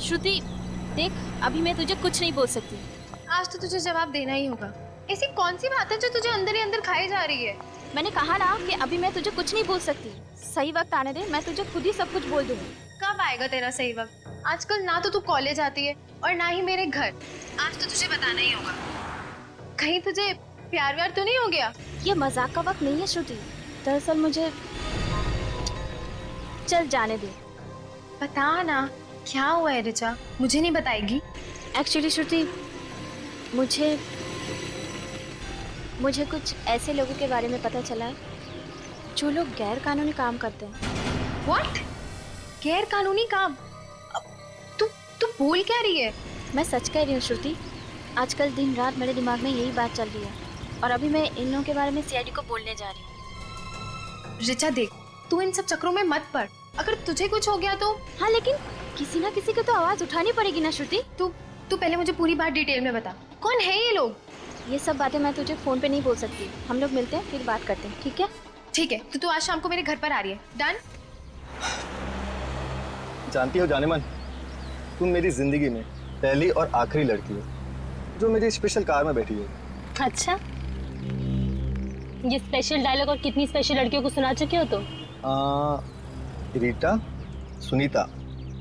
श्रुति देख, अभी मैं तुझे कुछ नहीं बोल सकती। आज तो तुझे जवाब देना ही होगा। ऐसी कौन सी बात है जो तुझे अंदर ही अंदर खाई जा रही है? मैंने कहा ना कि अभी मैं तुझे कुछ नहीं बोल सकती। सही वक्त आने दे, मैं तुझे खुद ही सब कुछ बोल दूंगी। कब आएगा तेरा सही वक्त? आजकल ना तो तू कॉलेज आती है और ना ही मेरे घर। आज तो तुझे बताना ही होगा। कहीं तुझे प्यार व्यार तो नहीं हो गया? ये मजाक का वक्त नहीं है श्रुति। दरअसल मुझे चल जाने दे। बता ना, क्या हुआ है ऋचा? मुझे नहीं बताएगी? एक्चुअली श्रुति, मुझे कुछ ऐसे लोगों के बारे में पता चला है जो लोग गैर कानूनी काम करते हैं। What? गैर कानूनी काम? तू तू बोल क्या रही है? मैं सच कह रही हूँ श्रुति। आजकल दिन रात मेरे दिमाग में यही बात चल रही है और अभी मैं इन लोगों के बारे में सीआईडी को बोलने जा रही हूँ। ऋचा देख, तू इन सब चक्करों में मत पड़। अगर तुझे कुछ हो गया तो? हाँ, लेकिन किसी ना किसी को तो आवाज उठानी पड़ेगी ना श्रुति। तू पहले मुझे पूरी बात डिटेल में बता। कौन है ये लोग? ये सब बातें मैं तुझे फोन पे नहीं बोल सकती। हम लोग मिलते हैं, फिर बात करते हैं, ठीक है? ठीक है, तो तू आज शाम को मेरे घर पर आ रही है। डन? जानती हो जानेमन, तुम मेरी जिंदगी में पहली और आखिरी लड़की हो जो मेरी स्पेशल कार में बैठी है। अच्छा, ये स्पेशल डायलॉग और कितनी स्पेशल लड़कियों को सुना चुके हो तुम? रीटा, सुनीता,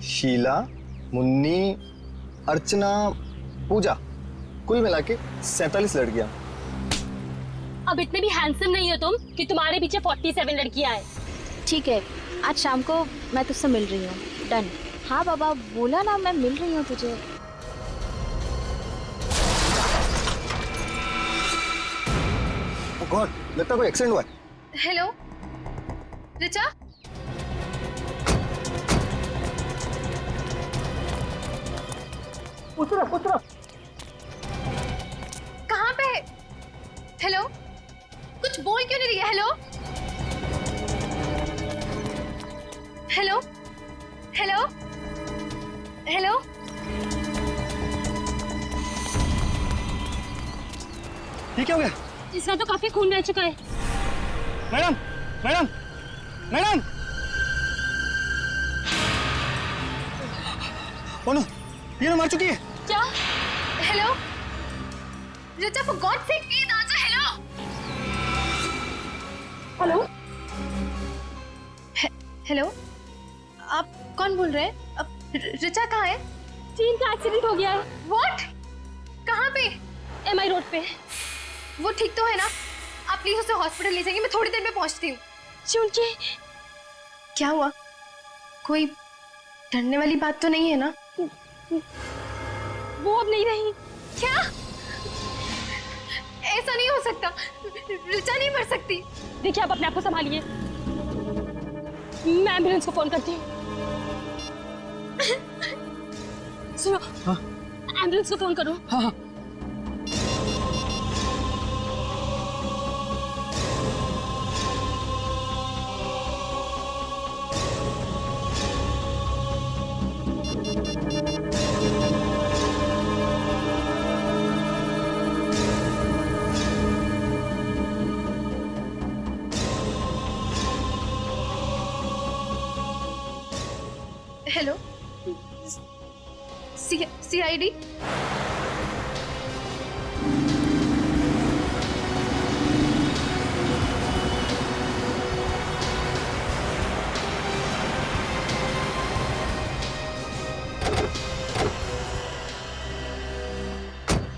शीला, मुन्नी, अर्चना, पूजा, कुल मिला के 47 लड़कियां। अब इतने भी हैंडसम नहीं हो तुम कि तुम्हारे पीछे 47 लड़कियां आए। ठीक है, आज शाम को मैं तुझसे मिल रही हूँ। डन? हाँ बाबा, बोला ना, मैं मिल रही हूँ तुझे। ओह गॉड, लगता है कोई एक्सीडेंट हुआ है। हेलो ऋचा? उतरो। कहाँ पे? हेलो, कुछ बोल क्यों नहीं रही है? Hello hello hello hello. ये क्या हो गया? इसका तो काफी खून बह चुका है। Madam, madam, madam! Oh no, ये ना मार चुकी है। क्या? Hello Richa, for God sake please answer. Hello hello, आप कौन बोल रहे हैं? अब ऋचा कहाँ है? चीन का एक्सीडेंट हो गया है। व्हाट? कहाँ पे? एमआई रोड पे। वो ठीक तो है ना? आप प्लीज उसे हॉस्पिटल ले जाएंगे, मैं थोड़ी देर में पहुंचती हूँ। चीन के क्या हुआ? कोई डरने वाली बात तो नहीं है ना? वो अब नहीं रही। क्या? ऐसा नहीं हो सकता। ऋचा नहीं मर सकती। देखिए, आप अपने आप को संभालिए। मैं एम्बुलेंस को फोन करती हूँ। सुनो, हाँ? एम्बुलेंस को फोन करो। हाँ हाँ। Hello, CID?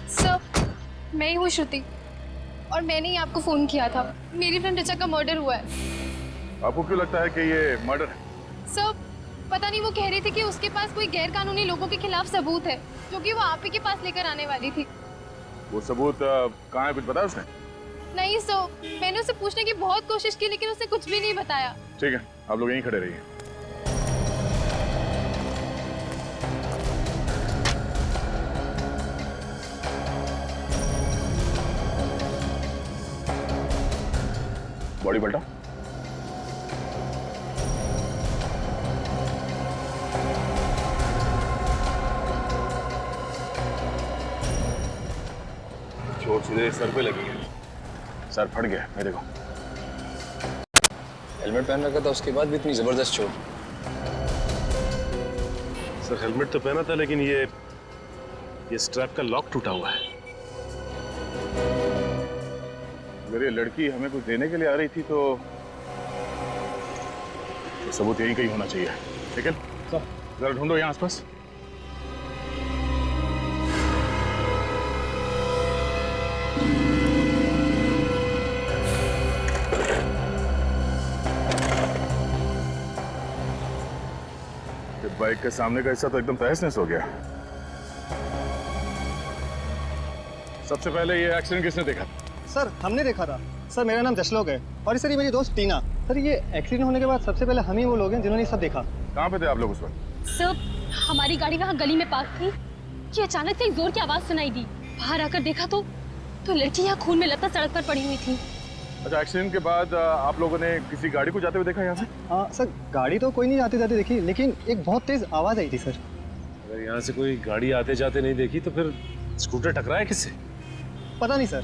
सर, मैं ही हूँ श्रुति और मैंने ही आपको फोन किया था। मेरी फ्रेंड ऋचा का मर्डर हुआ है। आपको क्यों लगता है कि ये मर्डर है? सर, पता नहीं, वो कह रही थी कि उसके पास कोई गैर कानूनी लोगों के खिलाफ सबूत है जो कि वो आप ही के पास लेकर आने वाली थी। वो सबूत कहाँ है, कुछ बताया उसने? नहीं सर, मैंने उसे पूछने की बहुत कोशिश की लेकिन उसने कुछ भी नहीं बताया। ठीक है, आप लोग यहीं खड़े रहिए। बॉडी पलटा। चोट सीधे सर पे लगी है। सर फट गया, ये देखो। हेलमेट पहन रखा था, उसके बाद भी इतनी जबरदस्त चोट। सर हेलमेट तो पहना था, लेकिन ये स्ट्रैप का लॉक टूटा हुआ है। अगर ये लड़की हमें कुछ देने के लिए आ रही थी तो सबूत यही कहीं होना चाहिए। ठीक है सर, जरा ढूंढो यहाँ आसपास। बाइक के सामने का हिस्सा तो एकदम तहस नहस हो गया। सबसे पहले ये एक्सीडेंट किसने देखा? सर हमने देखा था। सर मेरा नाम जशलोक है और सर ये मेरी दोस्त टीना। सर ये एक्सीडेंट होने के बाद सबसे पहले हम ही वो लोग हैं जिन्होंने सब देखा। कहाँ पे थे आप लोग उस वक्त? सर हमारी गाड़ी वहाँ गली में पार्क थी कि अचानक से एक जोर की आवाज सुनाई दी। बाहर आकर देखा तो लड़की यहाँ खून में लथपथ सड़क पर पड़ी हुई थी। अच्छा, एक्सीडेंट के बाद आप लोगों ने किसी गाड़ी को जाते हुए देखा यहाँ से? हाँ सर, गाड़ी तो कोई नहीं आते जाते देखी, लेकिन एक बहुत तेज आवाज आई थी सर। अगर यहाँ से कोई गाड़ी आते जाते नहीं देखी तो फिर स्कूटर टकराया किससे? पता नहीं सर।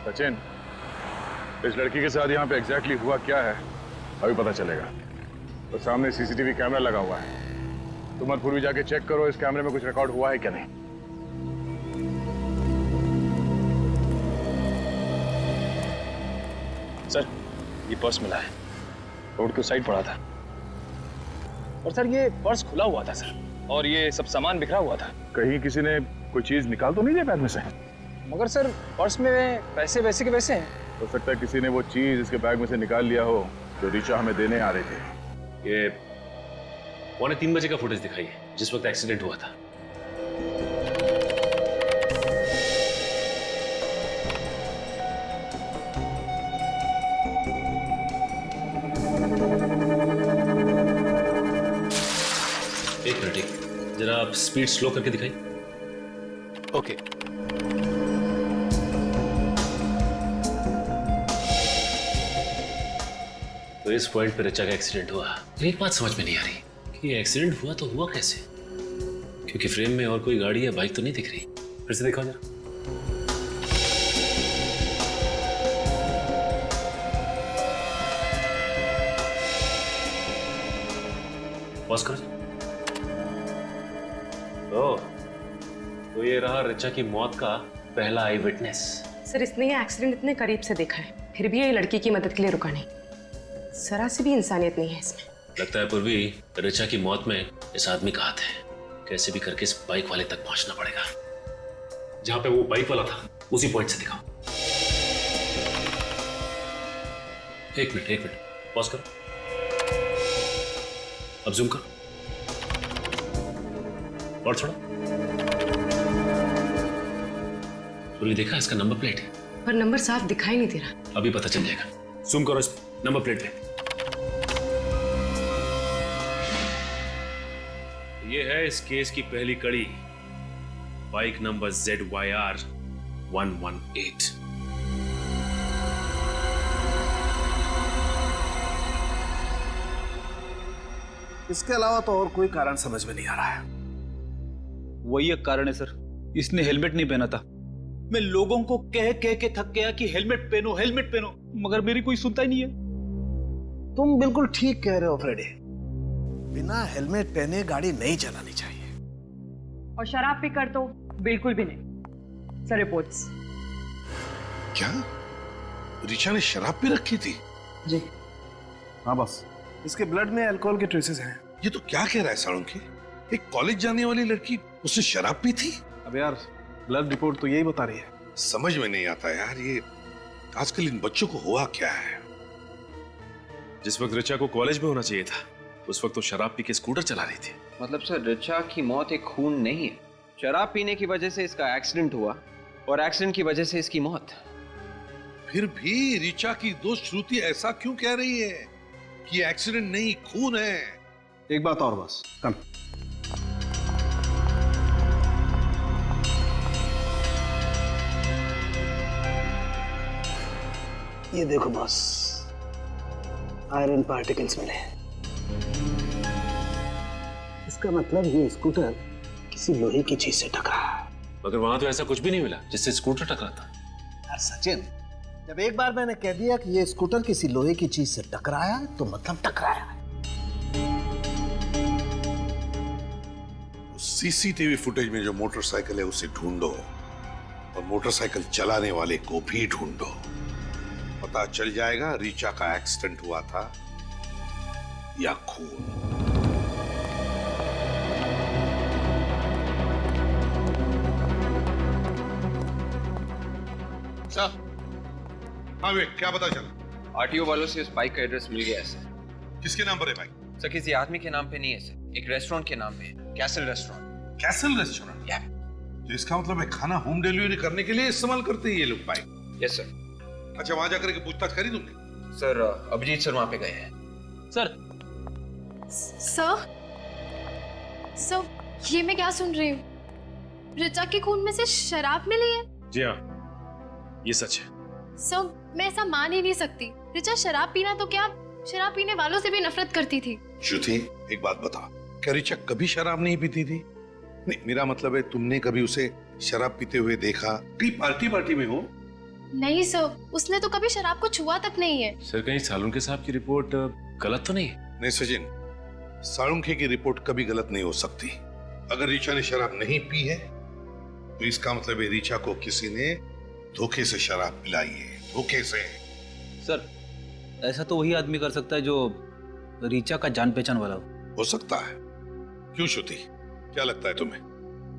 सचिन, इस लड़की के साथ यहाँ पे एग्जैक्टली हुआ क्या है अभी पता चलेगा। तो सामने सीसीटीवी कैमरा लगा हुआ है, तुम मत भी जाके चेक करो इस कैमरे में कुछ रिकॉर्ड हुआ है क्या नहीं। सर ये पर्स मिला है, रोड के उस साइड पड़ा था। और सर ये पर्स खुला हुआ था सर, और ये सब सामान बिखरा हुआ था। कहीं किसी ने कोई चीज निकाल तो नहीं दिया बैग में से? मगर सर पर्स में पैसे वैसे के वैसे हैं। हो सकता है किसी ने वो चीज इसके बैग में से निकाल लिया हो जो ऋचा हमें देने आ रहे थे। ये 2:45 बजे का फुटेज दिखाई है जिस वक्त एक्सीडेंट हुआ था। एक मिनट, जरा आप स्पीड स्लो करके दिखाइए। ओके। तो इस पॉइंट पे ऋचा का एक्सीडेंट हुआ। एक बात समझ में नहीं आ रही कि ये एक्सीडेंट हुआ तो हुआ कैसे, क्योंकि फ्रेम में और कोई गाड़ी या बाइक तो नहीं दिख रही। फिर से दिखाओ जरा। पॉज करो। तो ये रहा ऋचा की मौत का पहला आई विटनेस। सर इसने ये एक्सीडेंट इतने करीब से देखा है, फिर भी ये लड़की की मदद के लिए रुका नहीं। जरा सी भी इंसानियत नहीं है इसमें। लगता है पूर्वी, ऋचा की मौत में इस आदमी का हाथ है। कैसे भी करके इस बाइक वाले तक पहुंचना पड़ेगा। जहां पे वो बाइक वाला था उसी पॉइंट से दिखाओ। एक मिनट, पॉज करो। अब जूम करो और थोड़ा। पूर्वी देखा इसका नंबर प्लेट है, पर नंबर साफ दिखाई नहीं दे रहा। अभी पता चल जाएगा। जूम करो इस नंबर प्लेट पे। ये है इस केस की पहली कड़ी, बाइक नंबर ZYR 118। इसके अलावा तो और कोई कारण समझ में नहीं आ रहा है। वही एक कारण है सर, इसने हेलमेट नहीं पहना था। मैं लोगों को कह के थक गया कि हेलमेट पहनो हेलमेट पहनो, मगर मेरी कोई सुनता ही नहीं है। तुम बिल्कुल ठीक कह रहे हो फ्रेडी, बिना हेलमेट पहने गाड़ी नहीं चलानी चाहिए। और शराब पीकर तो बिल्कुल भी नहीं। Sir reports. क्या ऋचा ने शराब पी रखी थी? जी हाँ बस, इसके ब्लड में अल्कोहल के ट्रेसेस हैं। ये तो क्या कह रहा है साळुंखे, एक कॉलेज जाने वाली लड़की उसने शराब पी थी? अब यार ब्लड रिपोर्ट तो यही बता रही है। समझ में नहीं आता यार, ये आजकल इन बच्चों को हुआ क्या है। जिस वक्त ऋचा को कॉलेज में होना चाहिए था उस वक्त तो शराब पी के स्कूटर चला रही थी। मतलब सर ऋचा की मौत एक खून नहीं है, शराब पीने की वजह से इसका एक्सीडेंट हुआ और एक्सीडेंट की वजह से इसकी मौत। फिर भी ऋचा की दोस्त श्रुति ऐसा क्यों कह रही है कि एक्सीडेंट नहीं खून है? एक बात और बस, कम। ये देखो बॉस, आयरन पार्टिकल्स मिले। इसका मतलब ये स्कूटर किसी लोहे की चीज से टकरा। मगर वहां तो ऐसा कुछ भी नहीं मिला जिससे स्कूटर टकरा था। यार सचिन, जब एक बार मैंने कह दिया कि ये स्कूटर किसी लोहे की चीज से टकराया है, तो मतलब टकराया है। सीसीटीवी फुटेज में जो मोटरसाइकिल है उसे ढूंढो और मोटरसाइकिल चलाने वाले को भी ढूंढो। पता चल जाएगा रीचा का एक्सीडेंट हुआ था या खून। सर। हाँ वे, क्या पता चला? आरटीओ वालों से उस बाइक का एड्रेस मिल गया है सर। किसके नाम पर है बाइक? सर किसी आदमी के नाम पे नहीं है सर, एक रेस्टोरेंट के नाम पे है, कैसल रेस्टोरेंट। Castle restaurant? या। तो इसका मतलब है खाना होम डिलीवरी करने के लिए इस्तेमाल करते हैं ये लोग बाइक? Yes sir. अच्छा, वहां जाकर के पूछताछ करी तुमने? सर अभिजीत सर वहां पे गए हैं। सर सर ये मैं क्या सुन रही हूँ? ऋचा के खून में से शराब मिली है? जी हाँ, ये सच है। सर मैं ऐसा मान ही नहीं सकती। ऋचा शराब पीना तो क्या, शराब पीने वालों से भी नफरत करती थी। श्रुति, एक बात बता, क्या ऋचा कभी शराब नहीं पीती थी? नहीं, मेरा मतलब है तुमने कभी उसे शराब पीते हुए देखा? कहीं पार्टी में हो? नहीं सर, उसने तो कभी शराब को छुआ तक नहीं है। सर कहीं सालुंके साहब की रिपोर्ट गलत तो नहीं? नहीं सचिन, सालुंखे की रिपोर्ट कभी गलत नहीं हो सकती। अगर ऋचा ने शराब नहीं पी है तो इसका मतलब है ऋचा को किसी ने धोखे से शराब पिलाई है, धोखे से। सर ऐसा तो वही आदमी कर सकता है जो रीचा का जान पहचान वाला हो सकता है। क्यों श्रुति, क्या लगता है तुम्हें,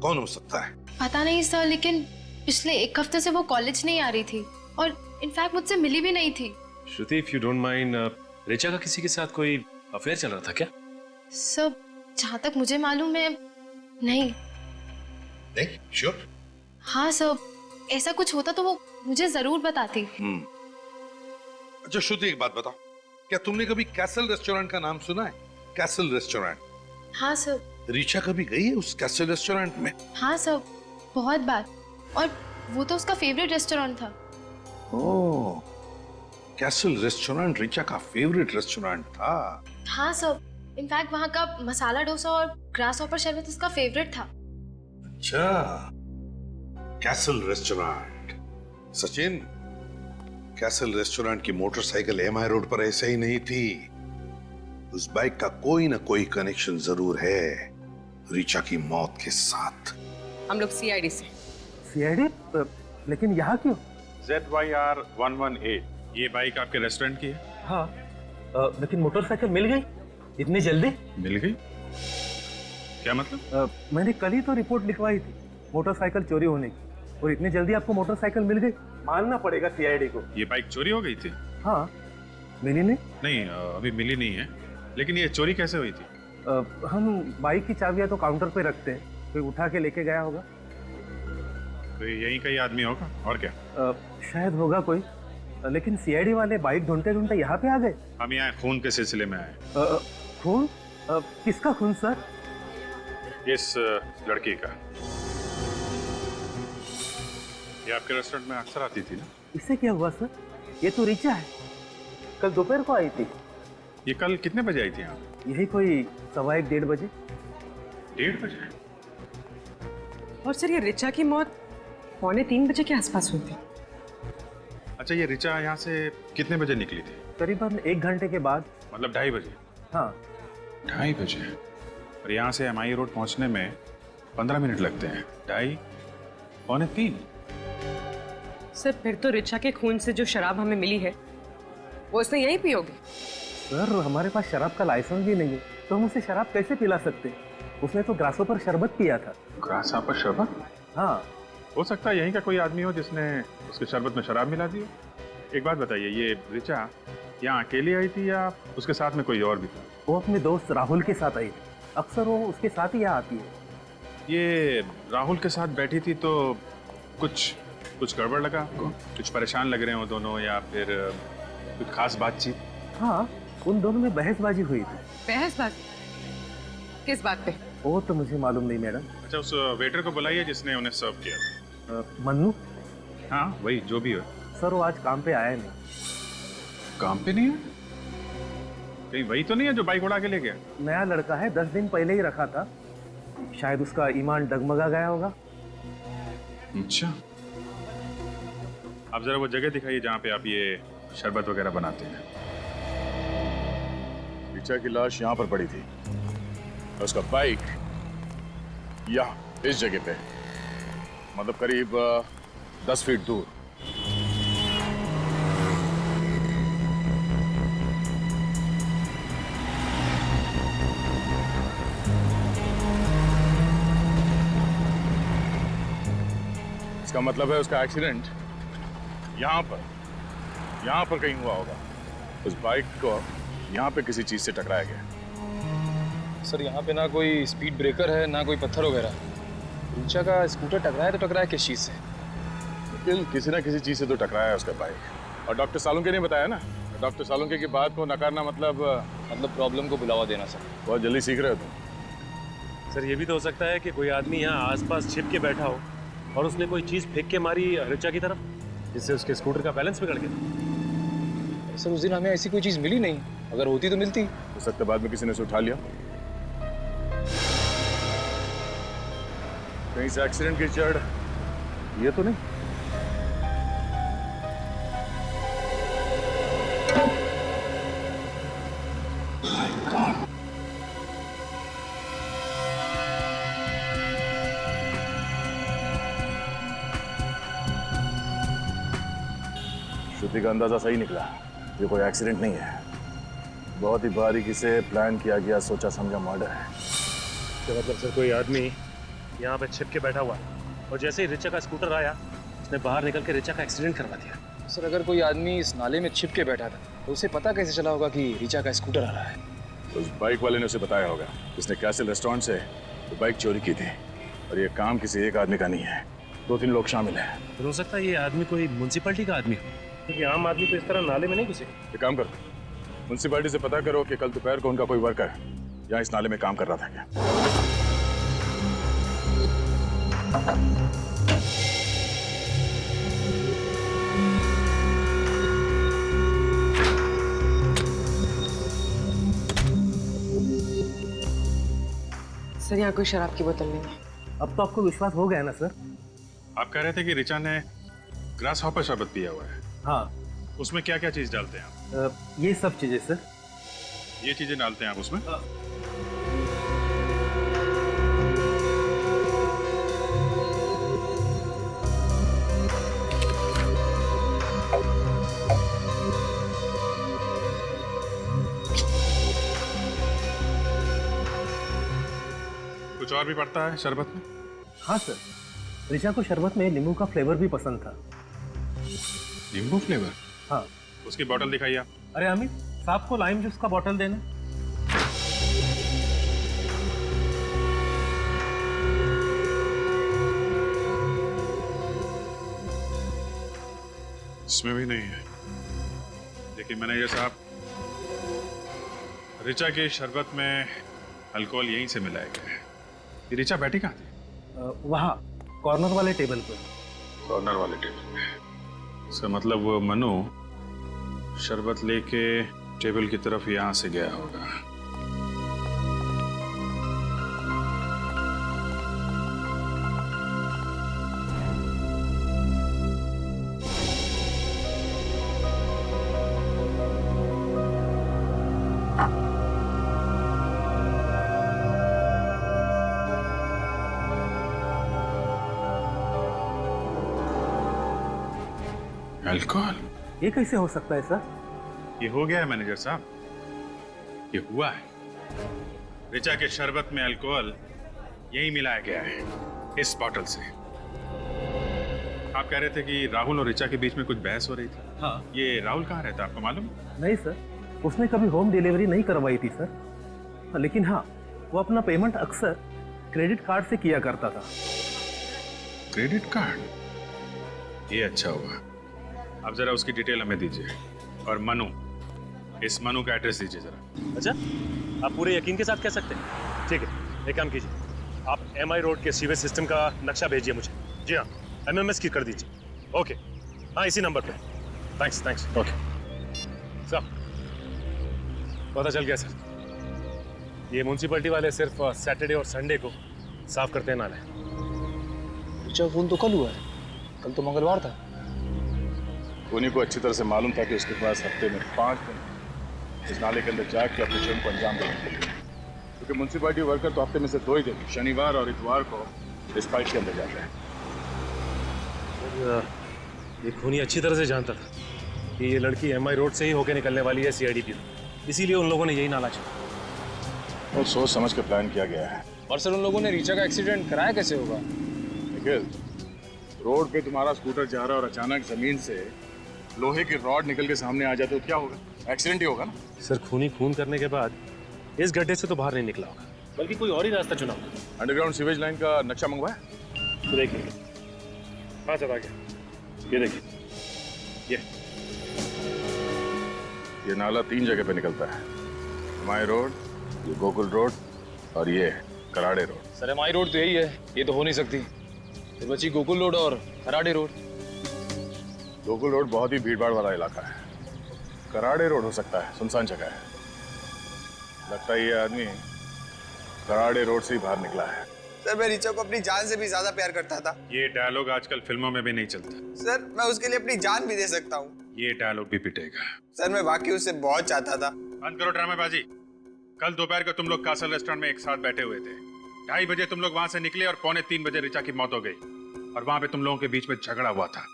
कौन हो सकता है? पता नहीं सर, लेकिन पिछले एक हफ्ते से वो कॉलेज नहीं आ रही थी और इनफैक्ट मुझसे मिली भी नहीं थी। Shruti, if you don't mind, Richa का किसी के साथ कोई अफेयर चल रहा था क्या? सर जहाँ तक मुझे मालूम है नहीं। नहीं श्योर? हाँ सर, ऐसा कुछ होता तो वो मुझे जरूर बताती। अच्छा श्रुति, एक बात बताओ, क्या तुमने कभी कैसल रेस्टोरेंट का नाम सुना है? Castle restaurant? हाँ सर। रीचा कभी गई है उस कैसल रेस्टोरेंट में? हाँ सर, बहुत बार, और वो तो उसका फेवरेट रेस्टोरेंट था। ओह, कैसल रेस्टोरेंट रीचा का फेवरेट रेस्टोरेंट था? हाँ सर, इनफैक्ट वहाँ का मसाला डोसा और ग्रास हॉपर शरबत उसका फेवरेट था। अच्छा, castle restaurant. Sachin, castle restaurant की मोटरसाइकिल एमआई रोड पर ऐसे ही नहीं थी। उस बाइक का कोई ना कोई कनेक्शन जरूर है रीचा की मौत के साथ। हम लोग सीआईडी से। सीआईडी? लेकिन यहाँ क्यों? ZYR 118, ये बाइक आपके रेस्टोरेंट की है? हाँ, लेकिन मोटरसाइकिल मिल गई इतनी जल्दी? मिल गई? क्या मतलब? मैंने कल ही तो रिपोर्ट लिखवाई थी मोटरसाइकिल चोरी होने की, और इतनी जल्दी आपको मोटरसाइकिल मिल गई? मानना पड़ेगा सीआईडी को। ये बाइक चोरी हो गई थी? हाँ, मिली नहीं? नहीं, अभी मिली नहीं है, लेकिन ये चोरी कैसे हुई थी? हम बाइक की चाबियां तो काउंटर पे रखते हैं, कोई उठा के लेके गया होगा। तो यही कहीं आदमी होगा, और क्या? शायद होगा कोई, लेकिन सीआईडी वाले बाइक ढूंढते ढूंढते यहाँ पे आ गए। हम यहाँ खून के सिलसिले में आए। खून? किसका खून सर? इस लड़की का। ये आपके रेस्टोरेंट में अक्सर आती थी ना? इससे क्या हुआ सर? ये तो रीचा है, कल दोपहर को आई थी। ये कल कितने बजे आई थी यहाँ? यही कोई 1:15-1:30 बजे। 1:30 बजे? और सर ये ऋचा की मौत 2:45 बजे के आसपास हुई थी। अच्छा, ये ऋचा यहाँ से कितने बजे निकली थी? करीबन 1 घंटे के बाद। मतलब 2:30 बजे? हाँ। 2:30 बजे? और यहाँ से एमआई रोड पहुँचने में 15 मिनट लगते हैं। 2:30, 2:45? सर फिर तो ऋचा के खून से जो शराब हमें मिली है वो उसने यहीं पी होगी। सर हमारे पास शराब का लाइसेंस भी नहीं है, तो हम उसे शराब कैसे पिला सकते हैं? उसने तो ग्रासों पर शरबत पिया था। ग्रासा पर शरबत? हाँ। हो सकता है यहीं का कोई आदमी हो जिसने उसके शरबत में शराब मिला दी हो। एक बात बताइए, ये ऋचा यहाँ अकेली आई थी या उसके साथ में कोई और भी था? वो अपने दोस्त राहुल के साथ आई थी, अक्सर वो उसके साथ ही यहाँ आती है। ये राहुल के साथ बैठी थी तो कुछ गड़बड़ लगा आपको? कुछ परेशान लग रहे हो दोनों, या फिर कुछ खास बातचीत? हाँ, उन दोनों में बहसबाजी हुई थी। बहसबाजी? किस बात पे? वो तो मुझे मालूम नहीं मैडम। अच्छा, उस वेटर को बुलाइए जिसने उन्हें सर्व किया था। मन्नू? हाँ वही, जो भी हो। सर वो आज काम पे आया नहीं। काम पे नहीं है? कहीं वही तो नहीं है जो बाइक उड़ा के ले गया? नया लड़का है, 10 दिन पहले ही रखा था, शायद उसका ईमान डगमगा गया होगा। अच्छा, आप जरा वो जगह दिखाइए जहाँ पे आप ये शरबत वगैरह बनाते हैं। ऋचा की लाश यहाँ पर पड़ी थी और उसका बाइक यहाँ इस जगह पे, मतलब करीब 10 फीट दूर। इसका मतलब है उसका एक्सीडेंट यहाँ पर कहीं हुआ होगा। उस बाइक को यहाँ पे किसी चीज से टकराया गया। सर यहाँ पे ना कोई स्पीड ब्रेकर है ना कोई पत्थर वगैरह। ऋचा का स्कूटर टकराया तो टकराया किस चीज से? किसी ना किसी चीज से तो टकराया है उसका बाइक। और डॉक्टर सालुंके ने बताया ना, डॉक्टर सालुंके की बात को नकारना मतलब प्रॉब्लम को बुलावा देना। सर बहुत जल्दी सीख रहे हो तुम। सर ये भी तो हो सकता है कि कोई आदमी यहाँ आसपास छिप के बैठा हो और उसने कोई चीज फेंक के मारी ऋचा की तरफ, जिससे उसके स्कूटर का बैलेंस बिगड़ गया। सर उस दिन हमें ऐसी कोई चीज मिली नहीं, अगर होती तो मिलती। हो सकता है बाद में किसी ने उसे उठा लिया। कहीं से एक्सीडेंट की जड़ ये तो नहीं? श्रुति का अंदाजा सही निकला, ये कोई एक्सीडेंट नहीं है। बहुत ही बारीकी से प्लान किया गया, सोचा समझा मर्डर है। तो मतलब सर कोई आदमी यहाँ पे छिप के बैठा हुआ है और जैसे ही ऋचा का स्कूटर आया उसने बाहर निकल के ऋचा का एक्सीडेंट करवा दिया। सर अगर कोई आदमी इस नाले में छिप के बैठा था तो उसे पता कैसे चला होगा कि ऋचा का स्कूटर आ रहा है? उस बाइक वाले ने उसे बताया होगा। उसने कैसल रेस्टोरेंट से तो बाइक चोरी की थी और ये काम किसी एक आदमी का नहीं है, 2-3 लोग शामिल हैं। तो हो सकता है ये आदमी कोई म्युनिसिपैलिटी का आदमी हो, क्योंकि आम आदमी तो इस तरह नाले में नहीं घुसे। एक काम करो, म्युनिसिपैलिटी से पता करो कि कल दोपहर को उनका कोई वर्कर यहाँ इस नाले में काम कर रहा था क्या। सर यहाँ कोई शराब की बोतल नहीं है। अब तो आपको विश्वास हो गया ना सर? आप कह रहे थे कि ऋचा ने ग्रास हॉपर शरबत पिया हुआ है। हाँ। उसमें क्या क्या चीज डालते हैं आप? ये सब चीजें सर। ये चीजें डालते हैं आप उसमें? कुछ और भी पड़ता है शरबत में? हाँ सर, ऋचा को शरबत में नींबू का फ्लेवर भी पसंद था। नींबू फ्लेवर? हाँ। उसकी बोतल दिखाइए आप। अरे अमित, साहब को लाइम जूस का बोतल देना। इसमें भी नहीं है। लेकिन मैनेजर साहब, ऋचा के शरबत में अल्कोहल यहीं से मिलाया गया है। ये ऋचा बैठी कहाँ थी? वहाँ कॉर्नर वाले टेबल पर। कॉर्नर वाले टेबल पे? इसका मतलब वो मनु शरबत लेके टेबल की तरफ यहाँ से गया होगा। अल्कोहल? ये कैसे हो सकता है सर? ये हो गया है मैनेजर साहब, ये हुआ है। ऋचा के शरबत में अल्कोहल यही मिलाया गया है, इस बॉटल से। आप कह रहे थे कि राहुल और ऋचा के बीच में कुछ बहस हो रही थी। हाँ। ये राहुल कहाँ रहता है, आपको मालूम? नहीं सर, उसने कभी होम डिलीवरी नहीं करवाई थी सर। लेकिन हाँ, वो अपना पेमेंट अक्सर क्रेडिट कार्ड से किया करता था। Credit card? ये अच्छा हुआ। अब जरा उसकी डिटेल हमें दीजिए। और मनु, इस मनु का एड्रेस दीजिए जरा। अच्छा, आप पूरे यकीन के साथ कह सकते हैं? ठीक है, एक काम कीजिए, आप MI रोड के सीवेज सिस्टम का नक्शा भेजिए मुझे। जी हाँ, MMS की कर दीजिए। ओके, हाँ इसी नंबर पे। Thanks thanks. ओके सर, पता चल गया सर। ये म्यूनसिपैलिटी वाले सिर्फ सैटरडे और संडे को साफ करते हैं नाले। ऋचा फोन तो कल हुआ है, कल तो मंगलवार था। उन्हीं को अच्छी तरह से मालूम था कि उसके पास हफ्ते में 5 दिन इस नाले के अंदर जाके अपने जुर्म को अंजाम देने के लिए, क्योंकि म्यूनसिपालिटी वर्कर तो हफ्ते में से 2 ही दिन, शनिवार और इतवार को इस फाइट के अंदर जाते हैं। ये खूनी अच्छी तरह से जानता था कि ये लड़की एमआई रोड से ही होकर निकलने वाली है सीआईडी, इसीलिए उन लोगों ने यही नाला चुना और सोच समझ के प्लान किया गया है। और सर उन लोगों ने रीचा का एक्सीडेंट कराया कैसे होगा? निखिल, रोड पे तुम्हारा स्कूटर जा रहा है और अचानक जमीन से लोहे की रॉड निकल के सामने आ जाते तो क्या होगा? एक्सीडेंट ही होगा ना। सर खूनी खून करने के बाद इस गड्ढे से तो बाहर नहीं निकला होगा, बल्कि कोई और ही रास्ता चुना होगा। अंडरग्राउंड सीवेज लाइन का नक्शा मंगवाया? तो देखिए, हाँ सर आ गया, ये देखिए, ये नाला 3 जगह पे निकलता है, एमआई रोड, ये गोकुल रोड और ये Karade road. Sir MI road तो यही है, ये तो हो नहीं सकती। फिर बची गोकुल रोड और कराड़े रोड। गोकुल रोड बहुत ही भीड़भाड़ वाला इलाका है, कराड़े रोड हो सकता है, सुनसान जगह है। लगता है ये आदमी कराड़े रोड से ही बाहर निकला है। सर मैं रीचा को अपनी जान से भी ज्यादा प्यार करता था। ये डायलॉग आजकल फिल्मों में भी नहीं चलता। सर मैं उसके लिए अपनी जान भी दे सकता हूँ। ये डायलॉग भी पिटेगा। सर मैं वाकई उससे बहुत चाहता था। बंद करो ड्रामेबाजी। कल दोपहर को तुम लोग कासल रेस्टोरेंट में एक साथ बैठे हुए थे। 2:30 बजे तुम लोग वहां से निकले और 2:45 बजे रीचा की मौत हो गई, और वहां पे तुम लोगों के बीच में झगड़ा हुआ था।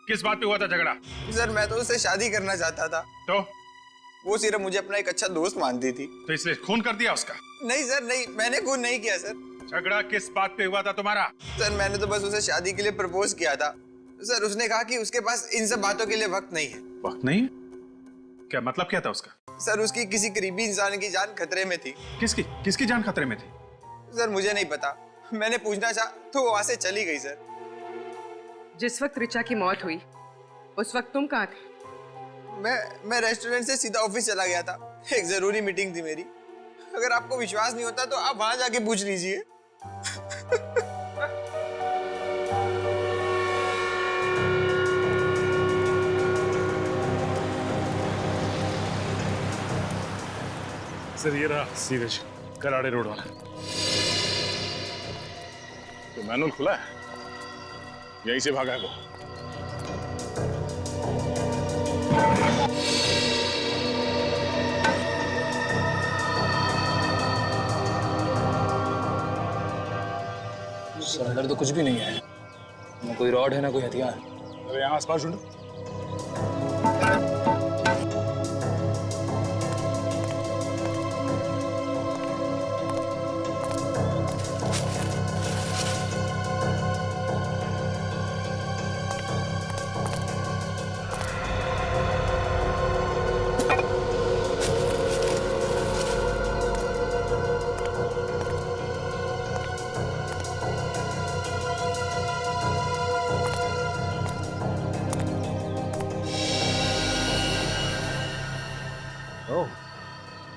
किस बात पे हुआ था झगड़ा? सर मैं तो उससे शादी करना चाहता था। तो वो सिर्फ मुझे अपना एक अच्छा दोस्त मानती थी। तो इसलिए खून कर दिया उसका? नहीं सर नहीं, मैंने खून नहीं किया सर। झगड़ा किस बात पे हुआ था तुम्हारा? सर मैंने तो बस उसे शादी के लिए प्रपोज किया था। सर उसने कहा कि उसके पास इन सब बातों के लिए वक्त नहीं है। वक्त नहीं है? क्या मतलब क्या था उसका? सर उसकी किसी करीबी इंसान की जान खतरे में थी। किसकी जान खतरे में थी? सर मुझे नहीं पता, मैंने पूछना चाहा तो वो वहां से चली गई। सर जिस वक्त ऋचा की मौत हुई उस वक्त तुम कहाँ थे? मैं रेस्टोरेंट से सीधा ऑफिस चला गया था, एक जरूरी मीटिंग थी मेरी। अगर आपको विश्वास नहीं होता तो आप वहां जाके पूछ लीजिए। सर ये रहा सीवेज, कराड़े रोड वाला। तो मैनुअल खुला है, यहीं से भागा है वो। सर अंदर तो कुछ भी नहीं है, ना कोई रॉड है ना कोई हथियार। अरे यहाँ आसपास ढूंढो।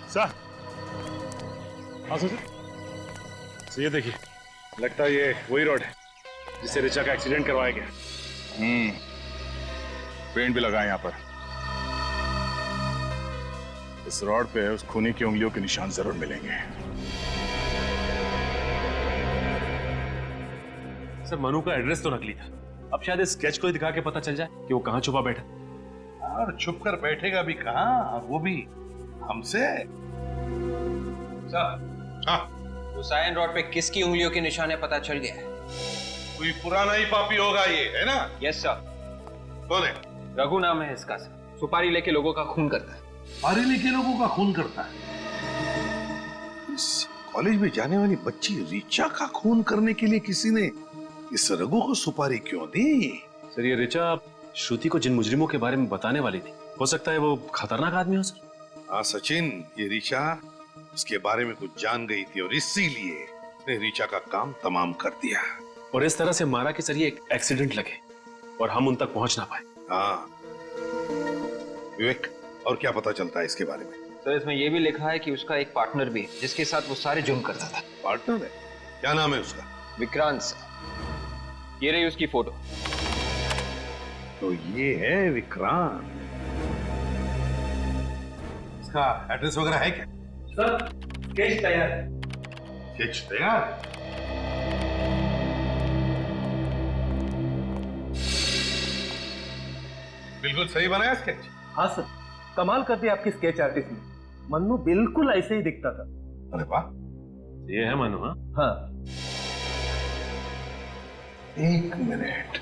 सर हाँ सर, ये देखिए, लगता है ये वही रोड है जिससे ऋचा का एक्सीडेंट करवाया गया। पेंट भी लगा है यहाँ पर। इस रॉड पे उस खूनी की उंगलियों के निशान जरूर मिलेंगे। सर मनु का एड्रेस तो नकली था, अब शायद इस स्केच को ही दिखा के पता चल जाए कि वो कहाँ छुपा बैठा। और छुप कर बैठेगा भी कहाँ, वो भी हमसे। सर हाँ, हुसैन रोड पे किसकी उंगलियों के निशान है पता चल गया है। कोई पुराना ही पापी होगा ये, है ना? Yes sir. कौन है? रघु नाम है इसका सर, सुपारी लेके लोगों का खून करता है। सुपारी लेके लोगों का खून करता है? इस कॉलेज में जाने वाली बच्ची ऋचा का खून करने के लिए किसी ने इस रघु को सुपारी क्यों दी? सर ये ऋचा श्रुति को जिन मुजरिमों के बारे में बताने वाली थी, हो सकता है वो खतरनाक आदमी हो सर। हाँ सचिन, ये ऋचा उसके बारे में कुछ जान गई थी और इसीलिए उसने ऋचा का काम तमाम कर दिया। और इस तरह से मारा कि सर ये एक एक्सीडेंट लगे और हम उन तक पहुंच ना पाए। हाँ विवेक, और क्या पता चलता है इसके बारे में? सर इसमें यह भी लिखा है कि उसका एक पार्टनर भी है जिसके साथ वो सारे जुर्म करता था। पार्टनर है? क्या नाम है उसका? विक्रांत सर, ये रही उसकी फोटो। तो ये है विक्रांत। इसका एड्रेस वगैरह है क्या? सर स्केच तैयार है। स्केच तैयार? बिल्कुल सही बनाया स्केच। हाँ सर, कमाल कर दिया आपकी स्केच आर्टिस्ट ने। मन्नू बिल्कुल ऐसे ही दिखता था। अरे वाह, ये है मनु? हाँ हाँ। एक मिनट,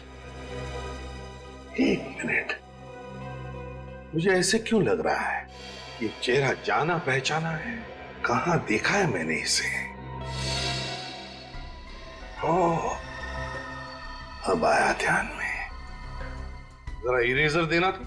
मुझे ऐसे क्यों लग रहा है? ये चेहरा जाना पहचाना है, कहां देखा है मैंने इसे? ओह, अब आया ध्यान में। जरा इरेजर देना तो।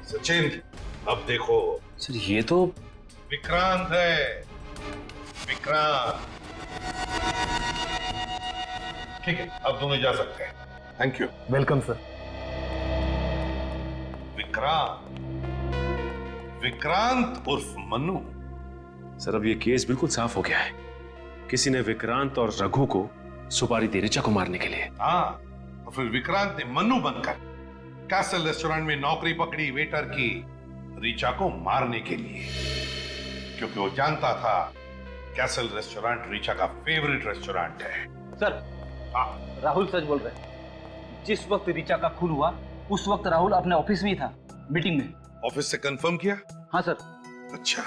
सचिन, अब देखो। सर ये तो विक्रांत है, विक्रांत। ठीक है, अब दोनों जा सकते हैं। Thank you. Welcome sir. Vikrant उर्फ मन्नू। सर अब ये केस बिल्कुल साफ हो गया है। किसी ने विक्रांत और रघु को सुपारी दी ऋचा को मारने के लिए। हाँ, तो फिर विक्रांत ने मन्नू बनकर कैसल रेस्टोरेंट में नौकरी पकड़ी वेटर की, ऋचा को मारने के लिए, क्योंकि वो जानता था कैसल रेस्टोरेंट ऋचा का फेवरेट रेस्टोरेंट है। सर, राहुल सच बोल रहे हैं। जिस वक्त ऋचा का खून हुआ उस वक्त राहुल अपने ऑफिस में ही था, मीटिंग में। ऑफिस से कंफर्म किया? हाँ सर। अच्छा,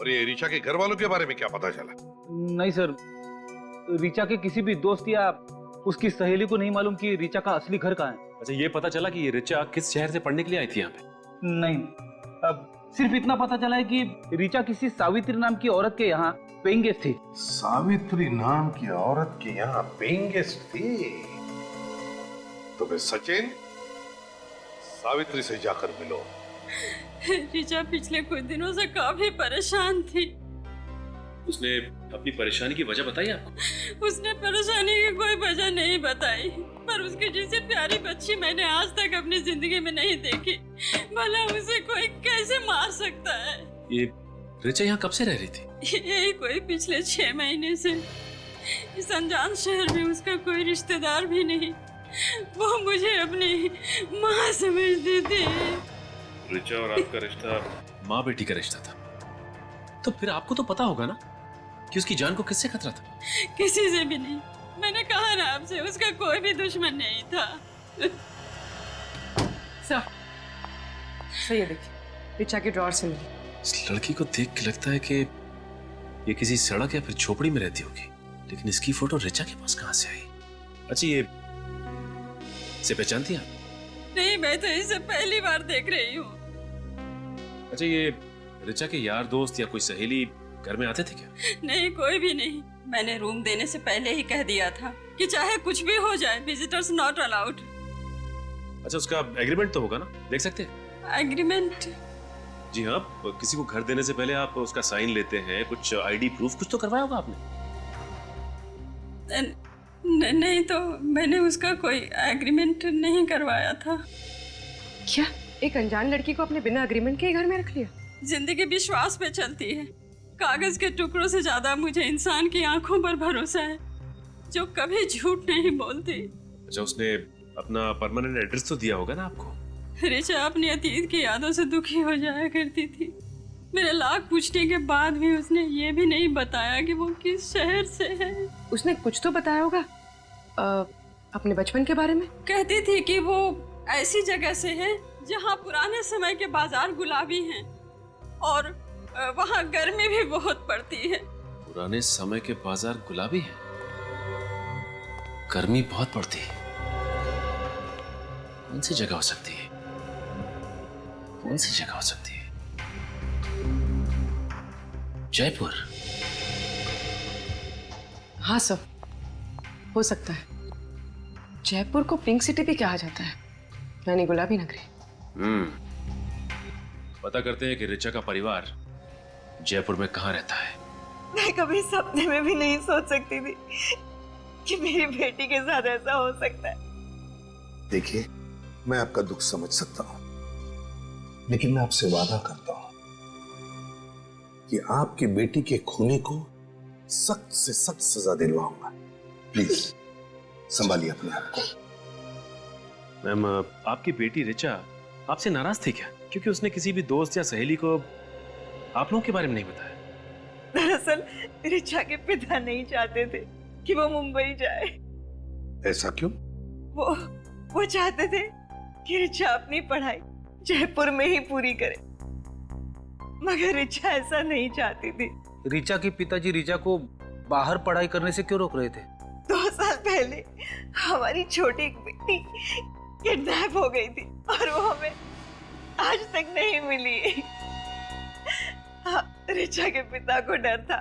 और ये ऋचा के घर वालों के बारे में क्या पता चला? नहीं सर, ऋचा के किसी भी दोस्त या उसकी सहेली को नहीं मालूम कि ऋचा का असली घर कहाँ है। अच्छा, ये पता चला कि ये ऋचा किस शहर से पढ़ने के लिए आई थी यहाँ पे? नहीं, अब सिर्फ इतना पता चला है कि ऋचा किसी सावित्री नाम की औरत के यहाँ पेइंग गेस्ट थी। सावित्री नाम की औरत के यहाँ पेइंग गेस्ट थी? तो फिर सचिन, सावित्री से जाकर मिलो। ऋचा पिछले कुछ दिनों से काफी परेशान थी। उसने अपनी परेशानी की वजह बताई आपको? उसने परेशानी की कोई वजह नहीं बताई, पर उसकी जैसी प्यारी बच्ची मैंने आज तक अपनी जिंदगी में नहीं देखी। भला उसे कोई कैसे मार सकता है? ये ऋचा यहाँ कब से रह रही थी? यही कोई पिछले 6 महीने से। इस अनजान शहर में उसका कोई रिश्तेदार भी नहीं। वो मुझे अपनी माँ समझती थी। ऋचा और आपका रिश्ता माँ बेटी का रिश्ता था, तो फिर आपको तो पता होगा ना कि उसकी जान को किससे खतरा था? किसी से भी नहीं। मैंने कहा ना आपसे, उसका कोई भी दुश्मन नहीं था। सही है, देखिए ऋचा के ड्रॉअर से मिली। इस लड़की को देख के लगता है कि ये किसी सड़क या फिर झोपड़ी में रहती होगी, लेकिन इसकी फोटो ऋचा के पास कहां से आई? अच्छा, ये इसे पहचानती हैं आप? नहीं, मैं तो इसे पहली बार देख रही हूँ। अच्छा, ये ऋचा के यार दोस्त या कोई सहेली घर में आते थे क्या? नहीं, कोई भी नहीं। मैंने रूम देने से पहले ही कह दिया था कि चाहे कुछ भी हो जाए, विजिटर्स नॉट अलाउड। अच्छा, उसका एग्रीमेंट तो होगा ना, देख सकते हैं? एग्रीमेंट? जी हाँ, किसी को घर देने से पहले आप उसका साइन लेते हैं, कुछ आईडी प्रूफ कुछ तो करवाया होगा आपने? नहीं, तो मैंने उसका कोई एग्रीमेंट नहीं करवाया था। क्या एक अनजान लड़की को अपने बिना एग्रीमेंट के घर में रख लिया? जिंदगी विश्वास पे चलती है। कागज के टुकड़ों से ज्यादा मुझे इंसान की आंखों पर भरोसा है, जो कभी झूठ नहीं बोलती। अच्छा, उसने अपना परमानेंट एड्रेस तो दिया होगा ना आपको? ऋचा अपनी अतीत की यादों से दुखी हो जाया करती थी। मेरे लाख पूछने के बाद भी उसने ये भी नहीं बताया कि वो किस शहर से है। उसने कुछ तो बताया होगा अपने बचपन के बारे में। कहती थी कि वो ऐसी जगह से है जहाँ पुराने समय के बाजार गुलाबी हैं और वहाँ गर्मी भी बहुत पड़ती है। पुराने समय के बाजार गुलाबी हैं, गर्मी बहुत पड़ती है। कौन सी जगह हो सकती है? कौन सी जगह हो सकती है? जयपुर? हाँ सर, हो सकता है। जयपुर को पिंक सिटी भी कहा जाता है, यानी गुलाबी नगरी। पता करते हैं कि ऋचा का परिवार जयपुर में कहाँ रहता है। मैं कभी सपने में भी नहीं सोच सकती थी कि मेरी बेटी के साथ ऐसा हो सकता है। देखिए, मैं आपका दुख समझ सकता हूं, लेकिन मैं आपसे वादा करता हूं, कि आपकी बेटी के खूनी को सख्त से सख्त सजा दिलवाऊंगा। प्लीज संभालिए अपने आप को। मैम, आपकी बेटी रिचा आपसे नाराज थी क्या, क्योंकि उसने किसी भी दोस्त या सहेली को आप लोगों के बारे में नहीं बताया? दरअसल रिचा के पिता नहीं चाहते थे कि वो मुंबई जाए। ऐसा क्यों? वो चाहते थे कि रिचा अपनी पढ़ाई जयपुर में ही पूरी करे, मगर रिचा ऐसा नहीं चाहती थी। रिचा के पिताजी रिचा को बाहर पढ़ाई करने से क्यों रोक रहे थे? 2 साल पहले हमारी छोटी बेटी किडनैप हो गई थी और वो हमें आज तक नहीं मिली। हाँ, रिचा के पिता को डर था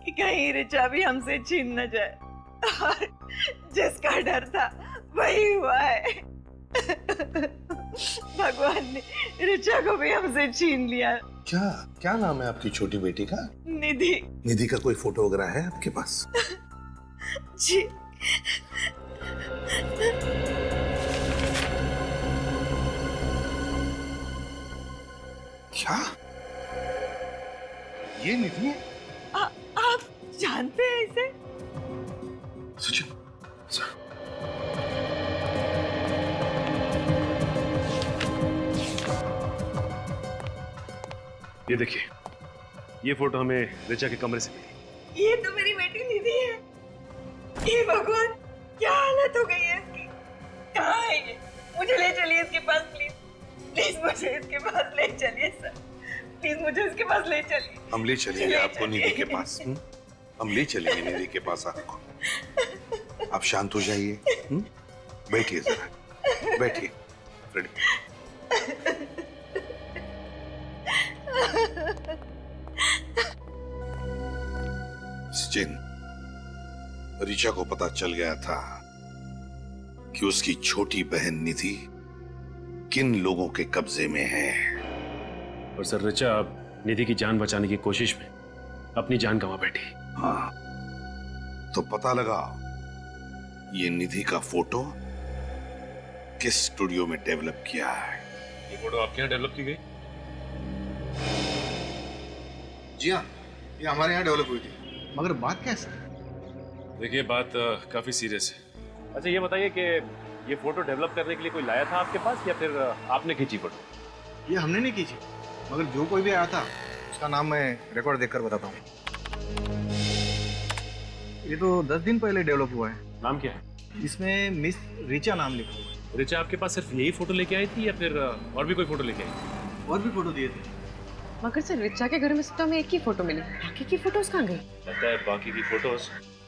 कि कहीं रिचा भी हमसे छीन न जाए, और जिसका डर था वही हुआ है। भगवान ने रिचा को भी हमसे छीन लिया। क्या क्या नाम है आपकी छोटी बेटी का? निधि। निधि का कोई फोटो वगैरह है आपके पास? जी। क्या ये निधि है? आप जानते हैं इसे? सचिन सर, ये देखिए, ये फोटो हमें रिचा के कमरे से मिली। ये तो मेरी बेटी निधि है। ये भगवान, क्या हालत हो गई है इसकी। कहाँ है ये? मुझे ले चलिए इसके पास प्लीज। प्लीज मुझे इसके पास ले चलिए सर। प्लीज मुझे इसके पास ले चलिए। हम ले चलेंगे आपको निधि के पास। हम ले चलेंगे निधि के पास आपको। आप शांत हो जाइए। बैठिए जरा, बैठिए। सचिन, रिचा को पता चल गया था कि उसकी छोटी बहन निधि किन लोगों के कब्जे में है। और सर, रिचा निधि की जान बचाने की कोशिश में अपनी जान गंवा बैठी। हाँ, तो पता लगा ये निधि का फोटो किस स्टूडियो में डेवलप किया है। ये फोटो आपके यहाँ डेवलप की गई? जी हाँ, ये हमारे यहाँ डेवलप हुई थी। मगर बात क्या है सर? देखिए, बात काफी सीरियस है। अच्छा, ये बताइए कि ये फोटो डेवलप करने के लिए कोई लाया था आपके पास, या फिर आपने खींची फोटो? ये हमने नहीं खींची, मगर जो कोई भी आया था उसका नाम मैं रिकॉर्ड देखकर बताता हूँ। ये तो 10 दिन पहले डेवलप हुआ है। नाम क्या है? इसमें मिस रिचा नाम लिखा हुआ है। रिचा आपके पास सिर्फ यही फोटो लेके आई थी, या फिर और भी कोई फोटो लेके आई? और भी फोटो दिए थे। मगर सर, रिचा के घर में से तो हमें एक ही फोटो मिली, बाकी की फोटोज कहाँ गई? लगता है बाकी की फोटोज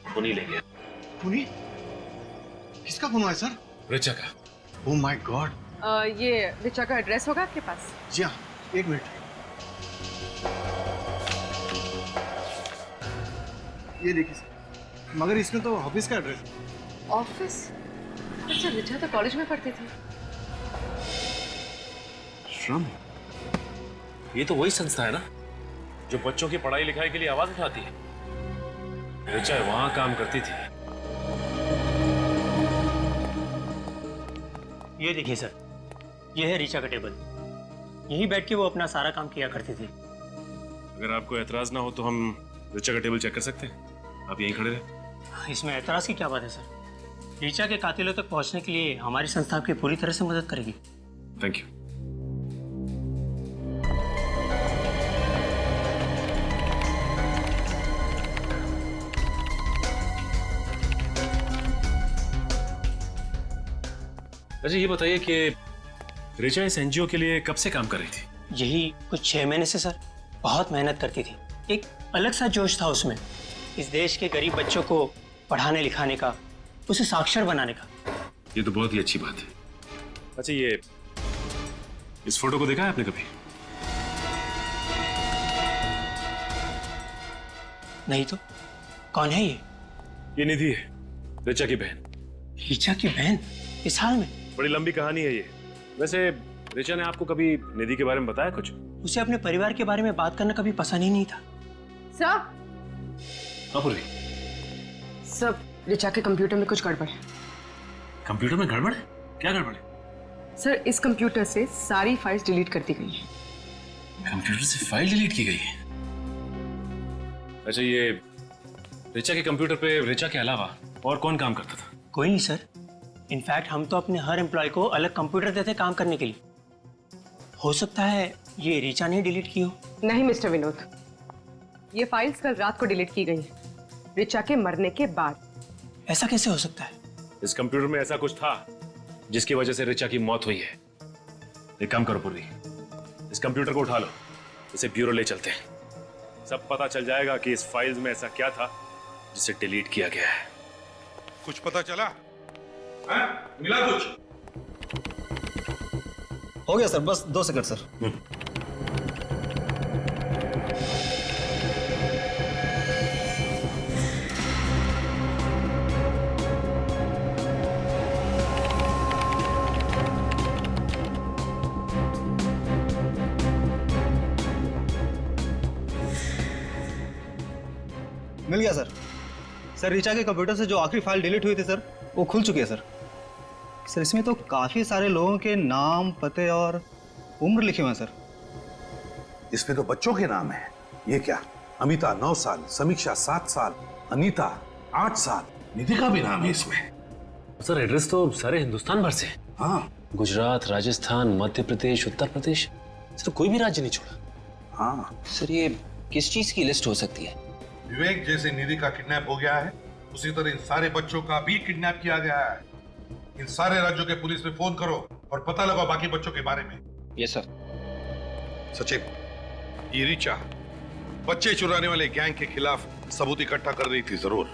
खूनी ले गया। खूनी? किसका खून हुआ है सर? रिचा का। Oh my God. ये रिचा का एड्रेस होगा आपके पास? जी हाँ, 1 मिनट। ये देखिए सर, मगर इसमें तो ऑफिस का एड्रेस है। ऑफिस? अच्छा, रिचा तो कॉलेज में पढ़ती थी। श्रम? ये तो वही संस्था है ना जो बच्चों की पढ़ाई लिखाई के लिए आवाज उठाती है। रिचा वहां काम करती थी। ये देखिए सर, ये है रिचा का टेबल। यहीं बैठ के वो अपना सारा काम किया करती थी। अगर आपको एतराज ना हो तो हम रिचा का टेबल चेक कर सकते हैं। आप यहीं खड़े रहे। इसमें एतराज की क्या बात है सर? रिचा के कातिलों तक पहुंचने के लिए हमारी संस्था आपकी पूरी तरह से मदद करेगी। Thank you. अच्छा, ये बताइए कि रिचा इस एनजीओ के लिए कब से काम कर रही थी? यही कुछ 6 महीने से सर। बहुत मेहनत करती थी। एक अलग सा जोश था उसमें, इस देश के गरीब बच्चों को पढ़ाने लिखाने का, उसे साक्षर बनाने का। ये तो बहुत ही अच्छी बात है। अच्छा, ये इस फोटो को देखा है आपने कभी? नहीं तो कौन है ये? ये निधि है, रिचा की बहन। रिचा की बहन? इस हाल में? बड़ी लंबी कहानी है ये। वैसे रिचा ने आपको कभी निधि के बारे में बताया कुछ? उसे अपने परिवार के बारे में बात करना कभी पसंद ही नहीं था। सब रिचा के कंप्यूटर में कुछ गड़बड़ है। कंप्यूटर में गड़बड़ है? क्या गड़बड़ है? सर, इस कंप्यूटर से सारी फाइल्स डिलीट कर दी गई हैं। कंप्यूटर से फाइल डिलीट की गई है? अच्छा, ये रिचा के कंप्यूटर पे रिचा के अलावा और कौन काम करता था? कोई नहीं सर। इनफैक्ट हम तो अपने हर एम्प्लॉय को अलग कंप्यूटर देते काम करने के लिए। हो सकता है ये रिचा ने डिलीट की हो। नहीं मिस्टर विनोद, ये फाइल्स कल रात को डिलीट की गई हैं, रिचा के मरने के बाद। ऐसा कैसे हो सकता है? इस कंप्यूटर में ऐसा कुछ था जिसकी वजह से रिचा की मौत हुई है। एक काम करो पूर्वी, इस कंप्यूटर को उठा लो, इसे ब्यूरो ले चलते हैं। सब पता चल जाएगा कि इस फाइल्स में ऐसा क्या था जिसे डिलीट किया गया है। कुछ पता चला? मिला कुछ? हो गया सर, बस 2 सेकंड सर। मिल गया सर। सर रिचा के कंप्यूटर से जो आखिरी फाइल डिलीट हुई थी सर, वो खुल चुकी है सर। सर इसमें तो काफी सारे लोगों के नाम, पते और उम्र लिखे हुए हैं सर। इसमें तो बच्चों के नाम है। ये क्या? अमिता 9 साल, समीक्षा 7 साल, अनीता 8 साल, निधि का भी नाम है इसमें। सर एड्रेस तो सारे हिंदुस्तान भर से। हाँ, गुजरात, राजस्थान, मध्य प्रदेश, उत्तर प्रदेश, सर कोई भी राज्य नहीं छोड़ा। हाँ सर ये किस चीज की लिस्ट हो सकती है? विवेक जैसे निधि का किडनैप हो गया है, उसी तरह इन सारे बच्चों का भी किडनैप किया गया है। इन सारे राज्यों के पुलिस में फोन करो और पता लगाओ बाकी बच्चों के बारे में। Yes sir. सचिन, ये रिचा बच्चे चुराने वाले गैंग के खिलाफ सबूत इकट्ठा कर रही थी जरूर।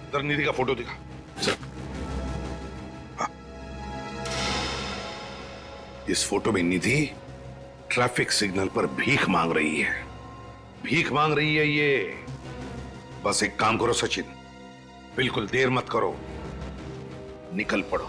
इधर निधि का फोटो दिखा सर। हाँ। इस फोटो में निधि ट्रैफिक सिग्नल पर भीख मांग रही है। भीख मांग रही है ये। बस एक काम करो सचिन, बिल्कुल देर मत करो, निकल पड़ो।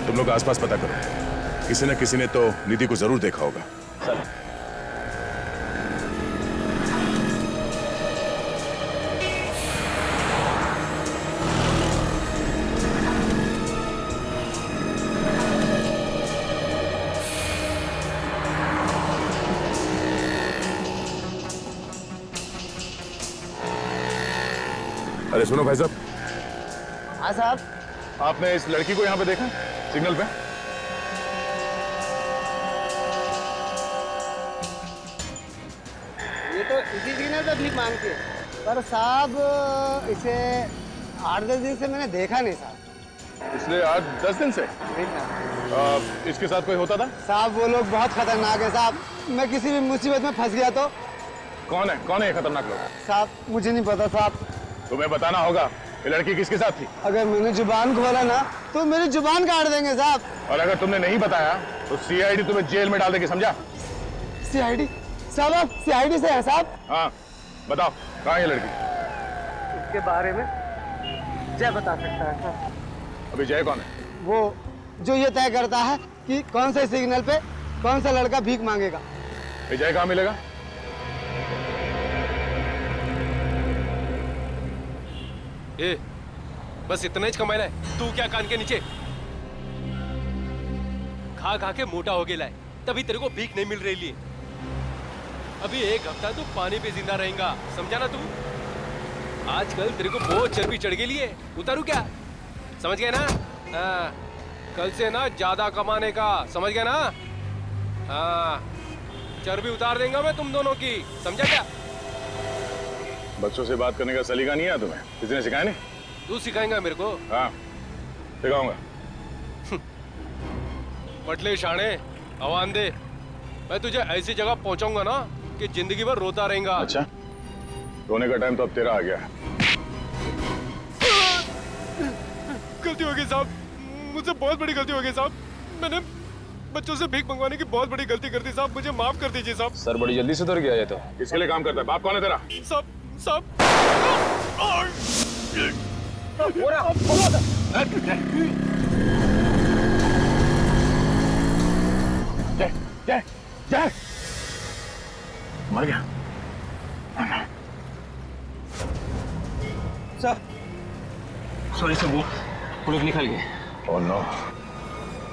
तुम लोग आसपास पता करो, किसी न किसी ने तो निधि को जरूर देखा होगा। सर अरे सुनो भाई साहब। हाँ साहब। आपने इस लड़की को यहाँ पे देखा सिग्नल पे? ये तो इसी सिग्नल पे भीख मांगती है, पर साहब इसे 8-10 दिन से मैंने देखा नहीं साहब। इसलिए 8-10 दिन से? इसके साथ कोई होता था? साहब वो लोग बहुत खतरनाक है साहब। मैं किसी भी मुसीबत में फंस गया तो। कौन है ये खतरनाक लोग? साहब मुझे नहीं पता साहब। तुम्हें बताना होगा ये लड़की किसके साथ थी। अगर मैंने जुबान खोला ना तो मेरी जुबान काट देंगे साहब। और अगर तुमने नहीं बताया तो सीआईडी तुम्हें जेल में डाल देगी, समझा? सीआईडी? साहब आप सीआईडी से हैं साहब? हाँ बताओ, कहाँ है ये लड़की? इसके बारे में जय बता सकता है साहब। अभी जय कौन है? वो जो ये तय करता है कि कौन से सिग्नल पे कौन सा लड़का भीख मांगेगा। जय कहाँ मिलेगा? ए, बस इतना ही कमाना है। तू क्या कान के नीचे खा खा के मोटा हो गया है, तभी तेरे को भीख नहीं मिल रही है। अभी 1 हफ्ता तू पानी पे जिंदा रहेगा, समझा ना तू? आजकल तेरे को बहुत चर्बी चढ़ गई है, उतारू क्या? समझ गया ना? हाँ, कल से ना ज्यादा कमाने का, समझ गया ना? हाँ, चर्बी उतार देंगे मैं तुम दोनों की, समझा क्या? बच्चों से बात करने का सलीका नहीं है तुम्हें? किसी ने सिखाया नहीं? तू सिखाएगा मेरे को? हाँ सिखाऊंगा। पटले शाणे, आवान दे। मैं तुझे ऐसी जगह पहुंचाऊंगा ना कि जिंदगी भर रोता रहेगा। अच्छा, रोने का टाइम तो अब तेरा आ गया है। गलती हो गई साहब, मुझसे बहुत बड़ी गलती हो गई साहब। मैंने बच्चों से भीख मंगवाने की बहुत बड़ी गलती कर दी साहब, मुझे माफ कर दीजिए साहब। सर बड़ी जल्दी सुधर गया ये तो। किसके लिए काम करता है? बाप कौन है तेरा? साहब जय जय जय मर गया? सर सॉरी सर, वो लोग निकल गए। Oh no.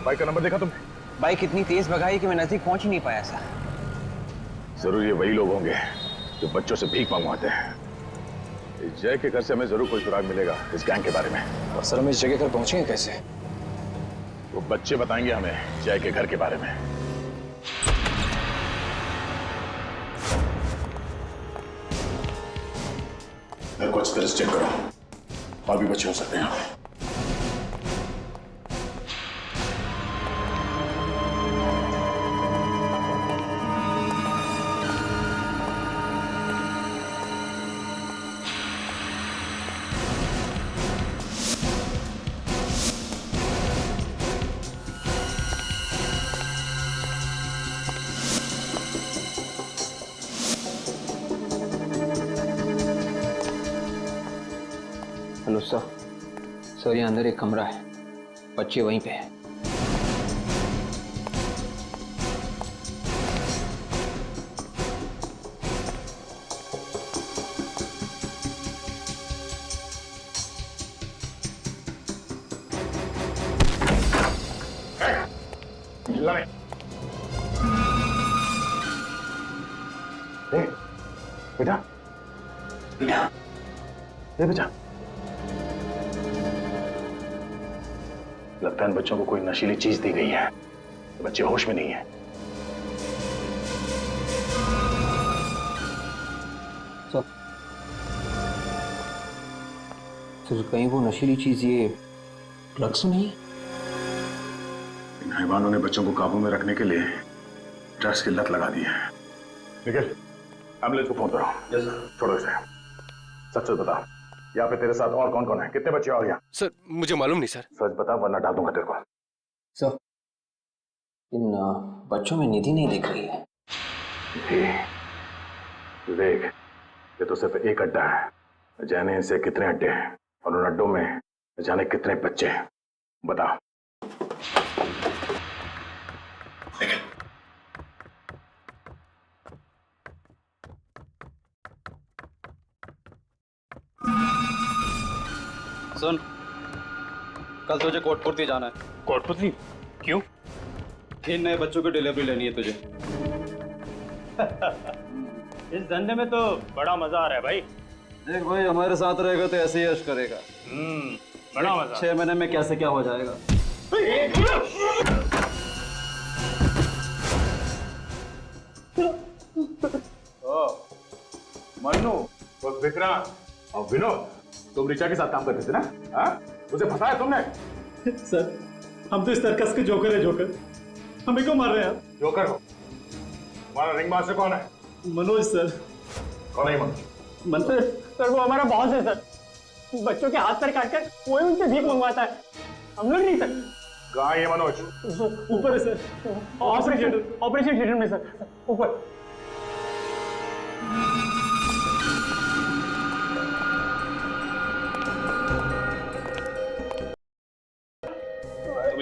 बाइक का नंबर देखा तुमने? बाइक इतनी तेज भगाई कि मैं नजदीक पहुंच ही नहीं पाया सर। जरूर ये वही लोग होंगे जो बच्चों से भीख मंगवाते हैं। इस जय के घर से हमें जरूर कोई सुराग मिलेगा इस गैंग के बारे में। और सर हम इस जगह पर पहुंचेंगे कैसे? वो बच्चे बताएंगे हमें जय के घर के बारे में। घर को अच्छी तरह से चेक करो, और भी बच्चे हो सकते हैं। Hello sir. सर यहाँ अंदर एक कमरा है, बच्चे वहीं पे हैं। बेटा बेटा बेटा, लगता है इन बच्चों को कोई नशीली चीज दी गई है। तो बच्चे होश में नहीं है। सर कहीं वो नशीली चीज ये ड्रग्स नहीं है? इन हैवानों ने बच्चों को काबू में रखने के लिए ड्रग्स की लत लगा दी है। निखिल, एम्बुलेंस को फोन करो। छोड़ो इसे, सच सच बता, यहाँ पे तेरे साथ और कौन कौन है? कितने बच्चे और यहाँ? सर मुझे मालूम नहीं सर। सच बता वरना डाल दूंगा तेरे को। सर इन बच्चों में निधि नहीं दिख रही है। देख, ये तो सिर्फ एक अड्डा है। जाने इनसे कितने अड्डे हैं और उन अड्डों में जाने कितने बच्चे हैं, बता। सुन, कल तुझे कोटपुरती जाना है। कोटपुरती? क्यों? इन नए बच्चों की डिलीवरी लेनी है तुझे। इस धंधे में तो बड़ा मजा आ रहा है भाई। देख भाई, हमारे साथ रहेगा तो ऐसे ही यश करेगा। बड़ा मजा। 6 महीने में कैसे क्या हो जाएगा। मन्नू, विक्रांत और विनोद, तुम ऋचा के साथ काम करते थे ना? हाँ? उसे फंसाया तुमने? सर हम तो इस सर्कस के जोकर है। जोकर हमें क्यों मार रहे हैं आप? जोकर हो? तुम्हारा रिंग मास्टर कौन है? मनोज सर। कौन है मनोज? मनोज सर वो हमारा बॉस है सर। बच्चों के हाथ पैर काटकर वही उनसे भीख मंगवाता है, हम लोग नहीं सर। कहाँ है ये मनोज? ऊपर है सर, ऑपरेशन थिएटर में सर, ऊपर।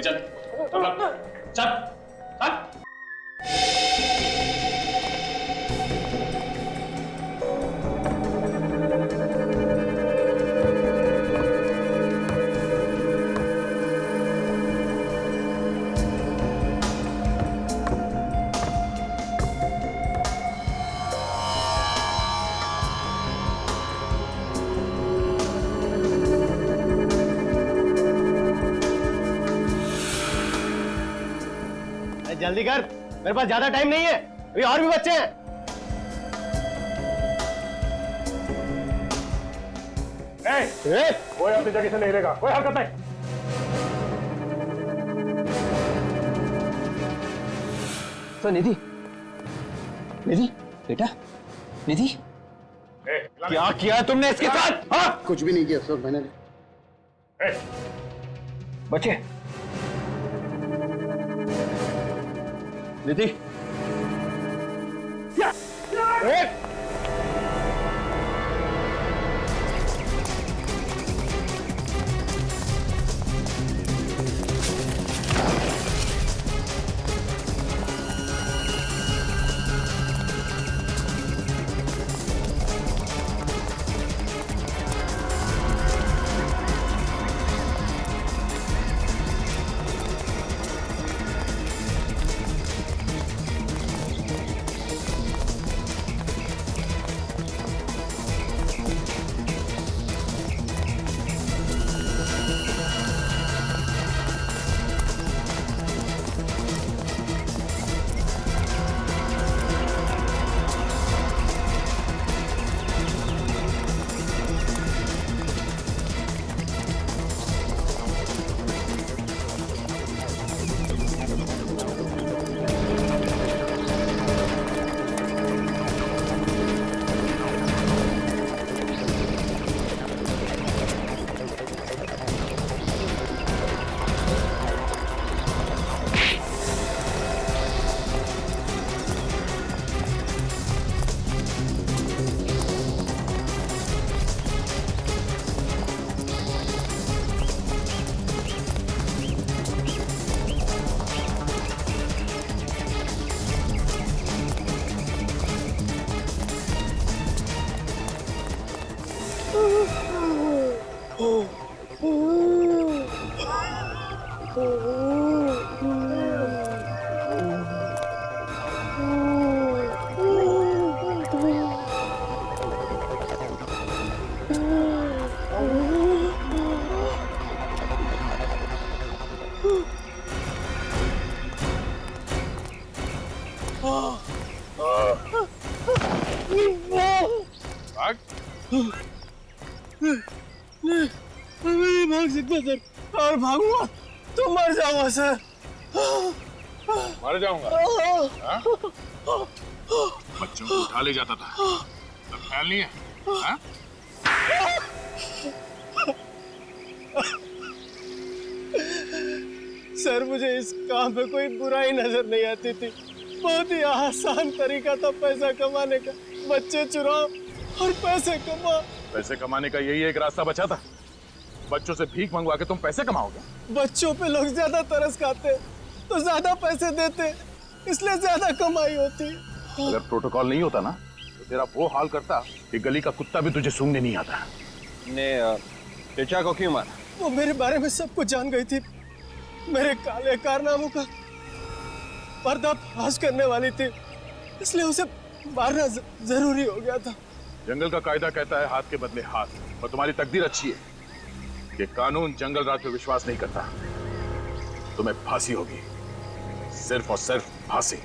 चल चल चल। जल्दी कर, मेरे पास ज्यादा टाइम नहीं है, अभी और भी बच्चे हैं। कोई अपनी जगह से नहीं रहेगा, कोई हरकत नहीं। तो निधि, निधि बेटा, निधि क्या किया है तुमने इसके साथ? हाँ? कुछ भी नहीं किया सर मैंने। बच्चे, निधि नहीं भाग सकता सर, और भागूंगा तो मर जाऊंगा सर। मर जाऊंगा? बच्चों को उठा ले जाता था, अब ख्याल नहीं है? हाँ? सर मुझे इस काम पे कोई बुराई नजर नहीं आती थी। बहुत ही आसान तरीका था पैसा कमाने का। बच्चे चुराओ और पैसे कमाओ। पैसे कमाने का यही एक रास्ता बचा था। बच्चों से भीख मंगवा के तुम पैसे कमाओगे? बच्चों पे लोग ज्यादा तरस खाते तो ज्यादा पैसे देते, इसलिए ज्यादा कमाई होती। अगर प्रोटोकॉल नहीं होता ना तो तेरा वो हाल करता कि गली का कुत्ता भी तुझे सूंघने नहीं आता। ने ऋचा को क्यों मारा? वो मेरे बारे में सब कुछ जान गई थी। मेरे काले कारनामों का पर्दाफाश करने वाली थी, इसलिए उसे मारना जरूरी हो गया था। जंगल का कायदा कहता है हाथ के बदले हाथ, और तुम्हारी तकदीर अच्छी है कि कानून जंगल राज पे विश्वास नहीं करता। तुम्हें फांसी होगी, सिर्फ और सिर्फ फांसी।